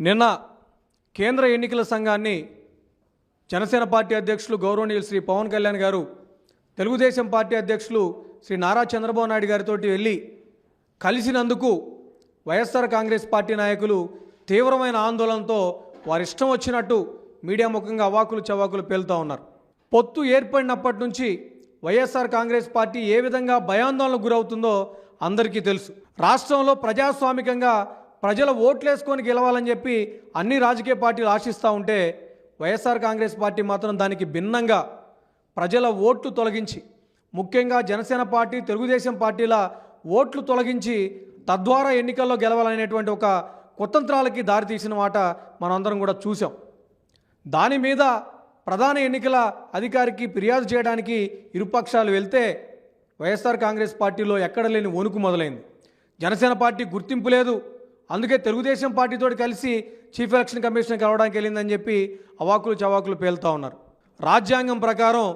నిన్న కేంద్ర ఎన్నికల సంఘాన్ని జనసేన పార్టీ అధ్యక్షులు గౌరవనీయులు శ్రీ పవన్ కళ్యాణ్ గారు తెలుగుదేశం పార్టీ అధ్యక్షులు శ్రీ నారా చంద్రబాబు నాయుడు గారితో వెళ్ళి కలిసినందుకు వైఎస్ఆర్ కాంగ్రెస్ పార్టీ నాయకులు తీవ్రమైన ఆందోళనతో వారి ఇష్టం వచ్చినట్టు మీడియా ముఖంగా అవాకులు చవాకులు పేలుతూ ఉన్నారు. పొత్తు ఏర్పడినప్పటి నుంచి వైఎస్ఆర్ కాంగ్రెస్ పార్టీ ఏ విధంగా భయాందోళనకు గురవుతుందో అందరికీ తెలుసు. రాష్ట్రంలో ప్రజాస్వామికంగా ప్రజల ఓట్లేసుకొని గెలవాలని చెప్పి అన్ని రాజకీయ పార్టీలు ఆశిస్తూ ఉంటే వైఎస్ఆర్ కాంగ్రెస్ పార్టీ మాత్రం దానికి భిన్నంగా ప్రజల ఓట్లు తొలగించి, ముఖ్యంగా జనసేన పార్టీ తెలుగుదేశం పార్టీల ఓట్లు తొలగించి తద్వారా ఎన్నికల్లో గెలవాలనేటువంటి ఒక కుతంత్రాలకి దారితీసిన మాట మనందరం కూడా చూసాం. దాని మీద ప్రధాన ఎన్నికల అధికారికి ఫిర్యాదు చేయడానికి ఇరుపక్షాలు వెళ్తే వైఎస్ఆర్ కాంగ్రెస్ పార్టీలో ఎక్కడ లేని వణుకు మొదలైంది. జనసేన పార్టీ గుర్తింపు లేదు, అందుకే తెలుగుదేశం పార్టీతో కలిసి చీఫ్ ఎలక్షన్ కమిషన్ కలవడానికి వెళ్ళిందని చెప్పి అవాకులు చవాకులు పేలుతూ ఉన్నారు. రాజ్యాంగం ప్రకారం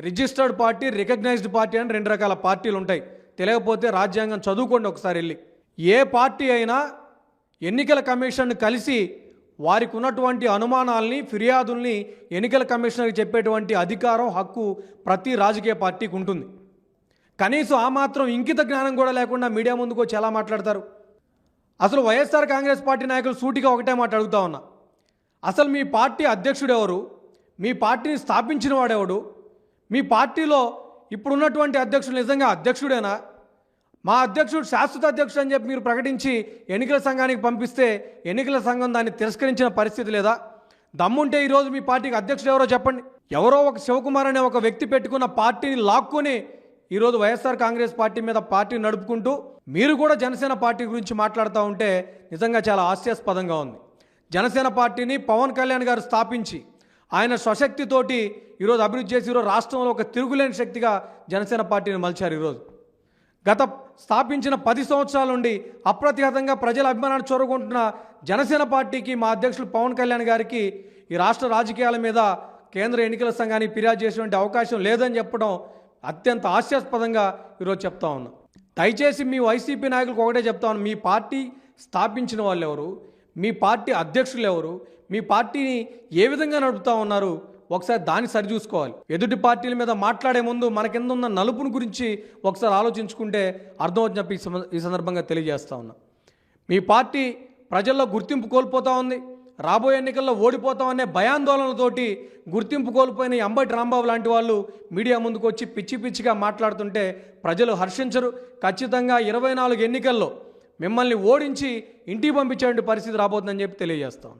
రిజిస్టర్డ్ పార్టీ, రికగ్నైజ్డ్ పార్టీ అని రెండు రకాల పార్టీలు ఉంటాయి. తెలియకపోతే రాజ్యాంగం చదువుకోండి ఒకసారి వెళ్ళి. ఏ పార్టీ అయినా ఎన్నికల కమిషన్ కలిసి వారికి ఉన్నటువంటి అనుమానాల్ని, ఫిర్యాదుల్ని ఎన్నికల కమిషనర్కి చెప్పేటువంటి అధికారం, హక్కు ప్రతి రాజకీయ పార్టీకి ఉంటుంది. కనీసం ఆ మాత్రం ఇంకిత జ్ఞానం కూడా లేకుండా మీడియా ముందుకు వచ్చి ఎలా మాట్లాడతారు? అసలు వైఎస్ఆర్ కాంగ్రెస్ పార్టీ నాయకులు సూటిగా ఒకటే మాట అడుగుతా ఉన్నా, అసలు మీ పార్టీ అధ్యక్షుడు ఎవరు? మీ పార్టీని స్థాపించిన వాడెవడు? మీ పార్టీలో ఇప్పుడున్నటువంటి అధ్యక్షుడు నిజంగా అధ్యక్షుడేనా? మా అధ్యక్షుడు శాశ్వత అధ్యక్షుడు అని చెప్పి మీరు ప్రకటించి ఎన్నికల సంఘానికి పంపిస్తే ఎన్నికల సంఘం దాన్ని తిరస్కరించిన పరిస్థితి లేదా? దమ్ముంటే ఈరోజు మీ పార్టీకి అధ్యక్షుడు ఎవరో చెప్పండి. ఎవరో ఒక శివకుమార్ అనే ఒక వ్యక్తి పెట్టుకున్న పార్టీని లాక్కొని ఈరోజు వైఎస్ఆర్ కాంగ్రెస్ పార్టీ మీద పార్టీ నడుపుకుంటూ మీరు కూడా జనసేన పార్టీ గురించి మాట్లాడుతూ ఉంటే నిజంగా చాలా హాస్యాస్పదంగా ఉంది. జనసేన పార్టీని పవన్ కళ్యాణ్ గారు స్థాపించి ఆయన స్వశక్తితోటి ఈరోజు అభివృద్ధి చేసి ఈరోజు రాష్ట్రంలో ఒక తిరుగులేని శక్తిగా జనసేన పార్టీని మలిచారు. ఈరోజు గత స్థాపించిన 10 సంవత్సరాల నుండి అప్రతిహతంగా ప్రజల అభిమానాన్ని చొరగొంటున్న జనసేన పార్టీకి మా అధ్యక్షులు పవన్ కళ్యాణ్ గారికి ఈ రాష్ట్ర రాజకీయాల మీద కేంద్ర ఎన్నికల సంఘానికి ఫిర్యాదు చేసేటువంటి అవకాశం లేదని చెప్పడం అత్యంత హాస్యాస్పదంగా ఈరోజు చెప్తా ఉన్నాం. దయచేసి మీ వైసీపీ నాయకులకు ఒకటే చెప్తా ఉన్నాం, మీ పార్టీ స్థాపించిన వాళ్ళు ఎవరు? మీ పార్టీ అధ్యక్షులు ఎవరు? మీ పార్టీని ఏ విధంగా నడుపుతూ ఉన్నారు? ఒకసారి దాన్ని సరిచూసుకోవాలి. ఎదుటి పార్టీల మీద మాట్లాడే ముందు మన కింద ఉన్న నలుపుని గురించి ఒకసారి ఆలోచించుకుంటే అర్థమవుతుంది చెప్పి ఈ సందర్భంగా తెలియజేస్తా ఉన్నా. మీ పార్టీ ప్రజల్లో గుర్తింపు కోల్పోతూ ఉంది. రాబోయే ఎన్నికల్లో ఓడిపోతామనే భయాందోళనతోటి గుర్తింపు కోల్పోయిన అంబటి రాంబాబు లాంటి వాళ్ళు మీడియా ముందుకు వచ్చి పిచ్చి పిచ్చిగా మాట్లాడుతుంటే ప్రజలు హర్షించరు. ఖచ్చితంగా 24 ఎన్నికల్లో మిమ్మల్ని ఓడించి ఇంటికి పంపించే పరిస్థితి రాబోతుందని చెప్పి తెలియజేస్తాం.